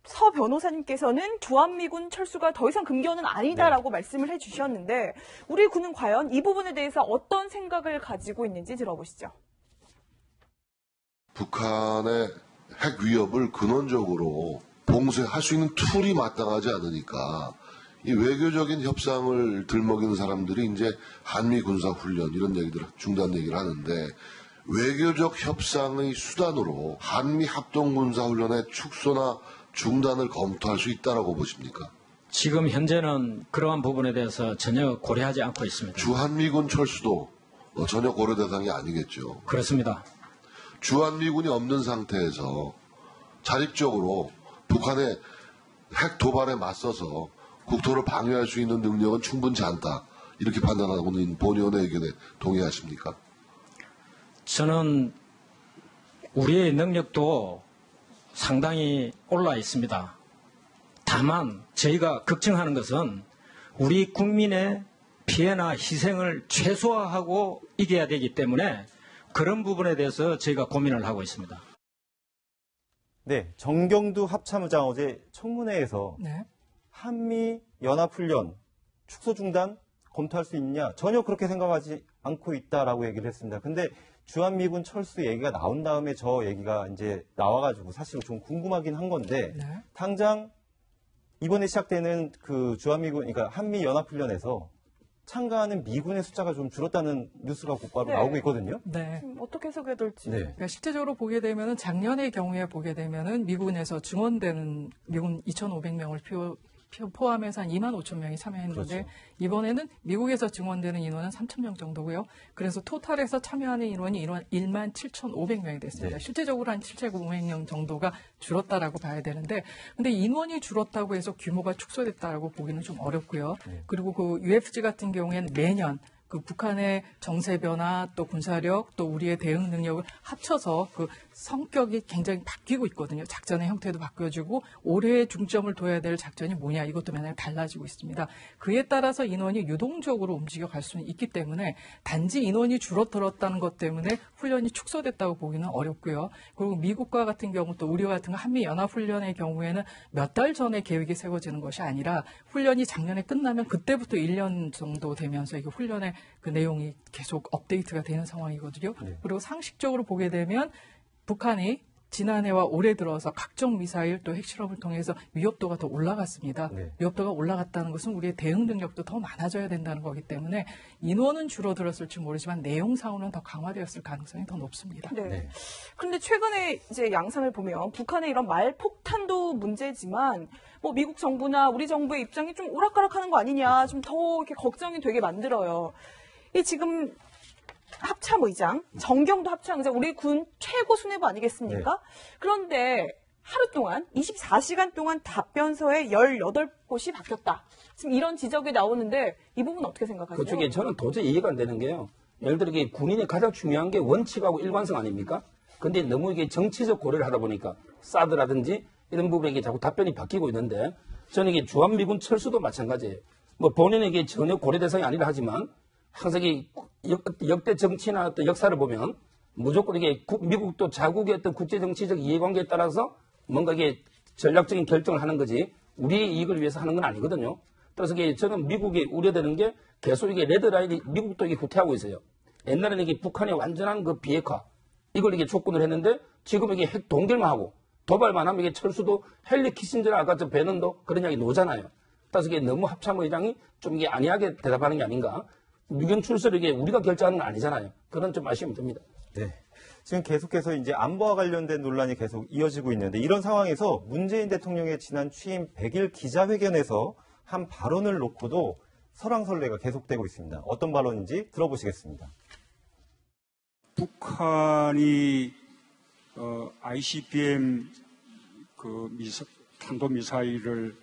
서 변호사님께서는 주한미군 철수가 더 이상 금기어는 아니다라고 말씀을 해주셨는데 우리 군은 과연 이 부분에 대해서 어떤 생각을 가지고 있는지 들어보시죠. 북한의 핵 위협을 근원적으로 봉쇄할 수 있는 툴이 마땅하지 않으니까 이 외교적인 협상을 들먹이는 사람들이 이제 한미 군사 훈련 이런 얘기들 중단 얘기를 하는데 외교적 협상의 수단으로 한미 합동 군사 훈련의 축소나 중단을 검토할 수 있다라고 보십니까? 지금 현재는 그러한 부분에 대해서 전혀 고려하지 않고 있습니다. 주한미군 철수도 전혀 고려 대상이 아니겠죠. 그렇습니다. 주한미군이 없는 상태에서 자립적으로 북한의 핵 도발에 맞서서 국토를 방위할 수 있는 능력은 충분치 않다. 이렇게 판단하고 있는 본 의원의 의견에 동의하십니까? 저는 우리의 능력도 상당히 올라 있습니다. 다만 저희가 걱정하는 것은 우리 국민의 피해나 희생을 최소화하고 이겨야 되기 때문에 그런 부분에 대해서 저희가 고민을 하고 있습니다. 네, 정경두 합참의장 어제 청문회에서 한미 연합훈련 축소 중단 검토할 수 있냐 전혀 그렇게 생각하지 않고 있다라고 얘기를 했습니다. 근데 주한미군 철수 얘기가 나온 다음에 저 얘기가 이제 나와가지고 사실 좀 궁금하긴 한 건데 당장 이번에 시작되는 그 주한미군 그러니까 한미 연합훈련에서 참가하는 미군의 숫자가 좀 줄었다는 뉴스가 곧바로 나오고 있거든요. 네. 어떻게 해석해야 될지. 그러니까 실제적으로 보게 되면은 작년의 경우에 보게 되면은 미군에서 증원되는 미군 2,500명을 포함해서 한 2만 5천 명이 참여했는데 그렇죠. 이번에는 미국에서 증원되는 인원은 3천 명 정도고요. 그래서 토탈에서 참여하는 인원이 1만 7,500명이 됐습니다. 실제적으로 한 7,500명 정도가 줄었다라고 봐야 되는데 근데 인원이 줄었다고 해서 규모가 축소됐다라고 보기는 좀 어렵고요. 그리고 그 UFC 같은 경우에는 매년 그 북한의 정세 변화 또 군사력 또 우리의 대응 능력을 합쳐서 그 성격이 굉장히 바뀌고 있거든요. 작전의 형태도 바뀌어지고 올해 중점을 둬야 될 작전이 뭐냐 이것도 매날 달라지고 있습니다. 그에 따라서 인원이 유동적으로 움직여갈 수는 있기 때문에 단지 인원이 줄어들었다는 것 때문에 훈련이 축소됐다고 보기는 어렵고요. 그리고 미국과 같은 경우 또 우리와 같은 한미 연합 훈련의 경우에는 몇 달 전에 계획이 세워지는 것이 아니라 훈련이 작년에 끝나면 그때부터 1년 정도 되면서 이게 훈련의 그 내용이 계속 업데이트가 되는 상황이거든요. 그리고 상식적으로 보게 되면 북한이 지난해와 올해 들어서 각종 미사일 또 핵실험을 통해서 위협도가 더 올라갔습니다. 위협도가 올라갔다는 것은 우리의 대응 능력도 더 많아져야 된다는 거기 때문에 인원은 줄어들었을지 모르지만 내용상으로는 더 강화되었을 가능성이 더 높습니다. 그런데 최근에 이제 양상을 보면 북한의 이런 말폭탄도 문제지만 뭐 미국 정부나 우리 정부의 입장이 좀 오락가락하는 거 아니냐 좀 더 이렇게 걱정이 되게 만들어요. 이 지금 합참의장, 정경도 합참의장, 우리 군 최고 수뇌부 아니겠습니까? 그런데 하루 동안, 24시간 동안 답변서에 18곳이 바뀌었다. 지금 이런 지적이 나오는데 이 부분 어떻게 생각하세요? 그쪽에 저는 도저히 이해가 안 되는 게요. 예를 들어 군인의 가장 중요한 게 원칙하고 일관성 아닙니까? 근데 너무 이게 정치적 고려를 하다 보니까 사드라든지 이런 부분에 이게 자꾸 답변이 바뀌고 있는데 저는 이게 주한미군 철수도 마찬가지예요. 뭐 본인에게 전혀 고려 대상이 아니라 하지만 항상 이 역대 정치나 또 역사를 보면 무조건 이게 미국도 자국의 어떤 국제 정치적 이해관계에 따라서 뭔가 이게 전략적인 결정을 하는 거지 우리의 이익을 위해서 하는 건 아니거든요. 그래서 이게 저는 미국이 우려되는 게 계속 이게 레드라인이 미국도 이게 후퇴하고 있어요. 옛날에는 이게 북한의 완전한 그 비핵화 이걸 이게 조건을 했는데 지금 이게 핵 동결만 하고 도발만 하면 이게 철수도 헨리 키신저나 아까 저 배넌도 그런 이야기 노잖아요. 그래서 이게 너무 합참의장이 좀 이게 안이하게 대답하는 게 아닌가. 미군 출세를 이게 우리가 결정하는 건 아니잖아요. 그런 좀 아쉬움이 듭니다. 네. 지금 계속해서 이제 안보와 관련된 논란이 계속 이어지고 있는데 이런 상황에서 문재인 대통령의 지난 취임 100일 기자회견에서 한 발언을 놓고도 설왕설래가 계속되고 있습니다. 어떤 발언인지 들어보시겠습니다. 북한이 ICBM 탄도미사일을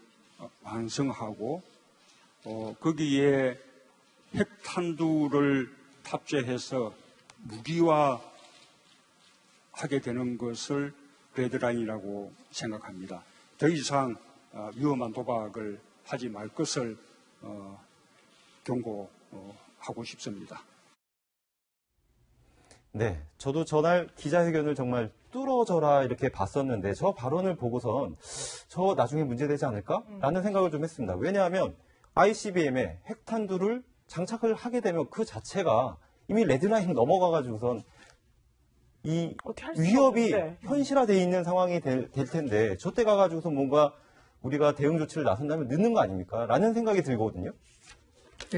완성하고 거기에 핵탄두를 탑재해서 무기화하게 되는 것을 레드라인이라고 생각합니다. 더 이상 위험한 도박을 하지 말 것을 경고하고 싶습니다. 네, 저도 전날 기자회견을 정말 뚫어져라 이렇게 봤었는데 저 발언을 보고선 저 나중에 문제되지 않을까라는 생각을 좀 했습니다. 왜냐하면 ICBM에 핵탄두를 장착을 하게 되면 그 자체가 이미 레드라인 넘어가가지고선 이 어떻게 할수 위협이 없는데. 현실화되어 있는 상황이 될 텐데 저때 가가지고서 뭔가 우리가 대응 조치를 나선다면 늦는 거 아닙니까? 라는 생각이 들거든요.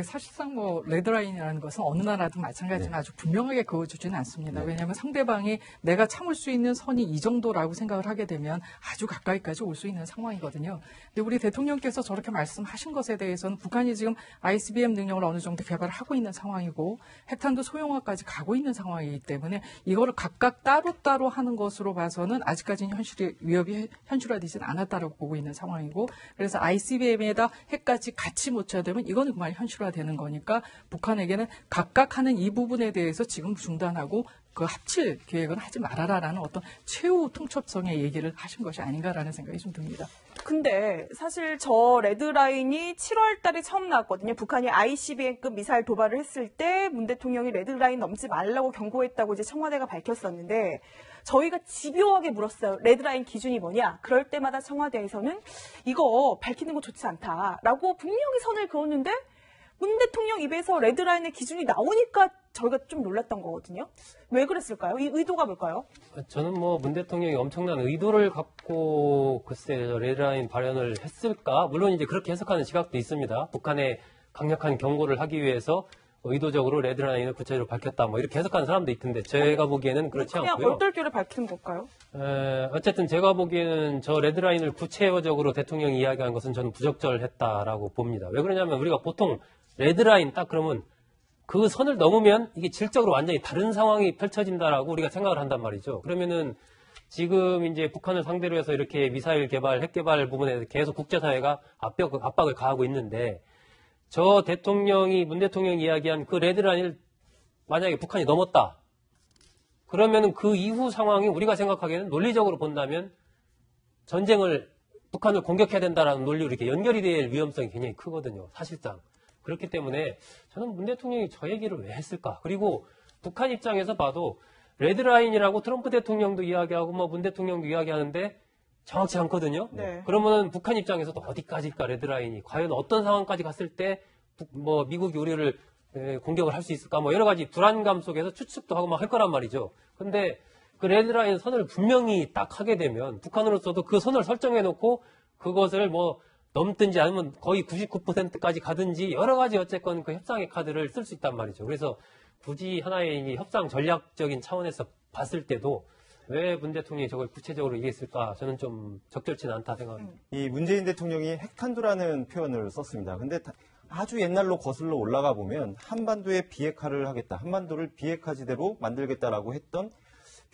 사실상 뭐 레드라인이라는 것은 어느 나라도 마찬가지지만 아주 분명하게 그어주지는 않습니다. 왜냐하면 상대방이 내가 참을 수 있는 선이 이 정도라고 생각을 하게 되면 아주 가까이까지 올 수 있는 상황이거든요. 근데 우리 대통령께서 저렇게 말씀하신 것에 대해서는 북한이 지금 ICBM 능력을 어느 정도 개발을 하고 있는 상황이고 핵탄두 소형화까지 가고 있는 상황이기 때문에 이거를 각각 따로따로 하는 것으로 봐서는 아직까지는 위협이 현실화되지는 않았다고 보고 있는 상황이고 그래서 ICBM에다 핵까지 같이 묻혀되면 이거는 그만 현실화되는 거니까 북한에게는 각각 하는 이 부분에 대해서 지금 중단하고 그 합칠 계획은 하지 말아라라는 어떤 최후 통첩성의 얘기를 하신 것이 아닌가라는 생각이 좀 듭니다. 근데 사실 저 레드라인이 7월 달에 처음 나왔거든요. 북한이 ICBM급 미사일 도발을 했을 때 문 대통령이 레드라인 넘지 말라고 경고했다고 이제 청와대가 밝혔었는데 저희가 집요하게 물었어요. 레드라인 기준이 뭐냐? 그럴 때마다 청와대에서는 이거 밝히는 거 좋지 않다라고 분명히 선을 그었는데 문 대통령 입에서 레드라인의 기준이 나오니까 저희가 좀 놀랐던 거거든요. 왜 그랬을까요? 이 의도가 뭘까요? 저는 뭐 문 대통령이 엄청난 의도를 갖고 글쎄 레드라인 발언을 했을까? 물론 이제 그렇게 해석하는 시각도 있습니다. 북한에 강력한 경고를 하기 위해서 의도적으로 레드라인을 구체적으로 밝혔다. 뭐 이렇게 해석하는 사람도 있던데 제가 보기에는 그렇지 그냥 않고요. 얼떨결에 밝히는 걸까요? 어쨌든 제가 보기에는 저 레드라인을 구체적으로 대통령이 이야기한 것은 저는 부적절했다라고 봅니다. 왜 그러냐면 우리가 보통 레드라인 딱 그러면 그 선을 넘으면 이게 질적으로 완전히 다른 상황이 펼쳐진다라고 우리가 생각을 한단 말이죠. 그러면은 지금 이제 북한을 상대로 해서 이렇게 미사일 개발, 핵 개발 부분에 계속 국제사회가 압박을 가하고 있는데 저 대통령이, 문 대통령이 이야기한 그 레드라인을 만약에 북한이 넘었다. 그러면은 그 이후 상황이 우리가 생각하기에는 논리적으로 본다면 북한을 공격해야 된다라는 논리로 이렇게 연결이 될 위험성이 굉장히 크거든요. 사실상. 그렇기 때문에 저는 문 대통령이 저 얘기를 왜 했을까? 그리고 북한 입장에서 봐도 레드라인이라고 트럼프 대통령도 이야기하고 뭐 문 대통령도 이야기하는데 정확치 않거든요. 네. 그러면 북한 입장에서도 어디까지일까 레드라인이 과연 어떤 상황까지 갔을 때 뭐 미국이 우리를 공격을 할 수 있을까? 뭐 여러 가지 불안감 속에서 추측도 하고 막 할 거란 말이죠. 근데 그 레드라인 선을 분명히 딱 하게 되면 북한으로서도 그 선을 설정해 놓고 그것을 뭐 넘든지 아니면 거의 99%까지 가든지 여러 가지 어쨌건 그 협상의 카드를 쓸 수 있단 말이죠. 그래서 굳이 하나의 이 협상 전략적인 차원에서 봤을 때도 왜 문 대통령이 저걸 구체적으로 얘기했을까 저는 좀 적절치는 않다 생각합니다. 이 문재인 대통령이 핵탄두라는 표현을 썼습니다. 근데 아주 옛날로 거슬러 올라가 보면 한반도에 비핵화를 하겠다. 한반도를 비핵화지대로 만들겠다라고 했던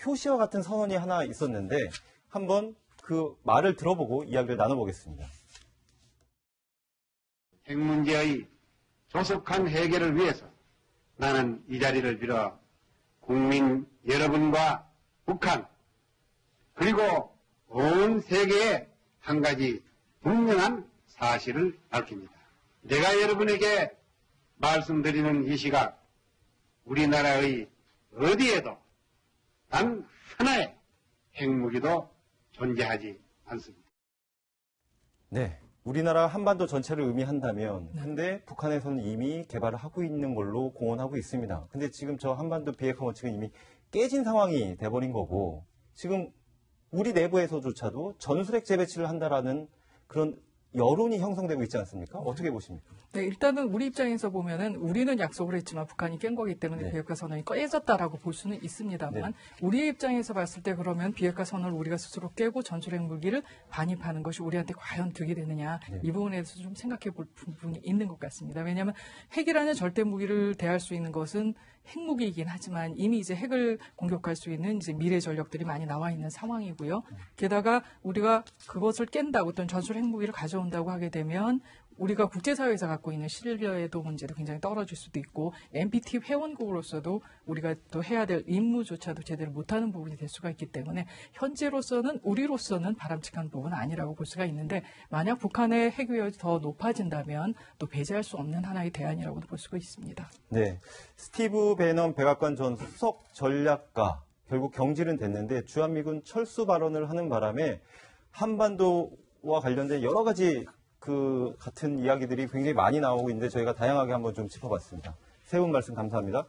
효시와 같은 선언이 하나 있었는데 한번 그 말을 들어보고 이야기를 나눠보겠습니다. 핵 문제의 조속한 해결을 위해서 나는 이 자리를 빌어 국민 여러분과 북한 그리고 온 세계에 한 가지 분명한 사실을 밝힙니다. 내가 여러분에게 말씀드리는 이 시각 우리나라의 어디에도 단 하나의 핵무기도 존재하지 않습니다. 네. 우리나라 한반도 전체를 의미한다면 근데 북한에서는 이미 개발을 하고 있는 걸로 공언하고 있습니다. 근데 지금 저 한반도 비핵화 원칙은 이미 깨진 상황이 돼버린 거고 지금 우리 내부에서조차도 전술핵 재배치를 한다라는 그런 여론이 형성되고 있지 않습니까? 어떻게 보십니까? 네, 일단은 우리 입장에서 보면은 우리는 약속을 했지만 북한이 깬 거기 때문에 비핵화 선언이 깨졌다라고 볼 수는 있습니다만 우리의 입장에서 봤을 때 그러면 비핵화 선언을 우리가 스스로 깨고 전술핵 무기를 반입하는 것이 우리한테 과연 득이 되느냐 이 부분에 대해서 좀 생각해 볼 부분이 있는 것 같습니다. 왜냐하면 핵이라는 절대 무기를 대할 수 있는 것은 핵무기이긴 하지만 이미 이제 핵을 공격할 수 있는 이제 미래 전력들이 많이 나와 있는 상황이고요. 게다가 우리가 그것을 깬다고 어떤 전술 핵무기를 가져온다고 하게 되면 우리가 국제사회에서 갖고 있는 신뢰도 문제도 굉장히 떨어질 수도 있고 NPT 회원국으로서도 우리가 또 해야 될 임무조차도 제대로 못하는 부분이 될 수가 있기 때문에 현재로서는 우리로서는 바람직한 부분은 아니라고 볼 수가 있는데 만약 북한의 핵 위협이 더 높아진다면 또 배제할 수 없는 하나의 대안이라고도 볼 수가 있습니다. 네, 스티브 배넌 백악관 전 수석 전략가 결국 경질은 됐는데 주한미군 철수 발언을 하는 바람에 한반도와 관련된 여러 가지 그 같은 이야기들이 굉장히 많이 나오고 있는데 저희가 다양하게 한번 좀 짚어봤습니다. 세 분 말씀 감사합니다.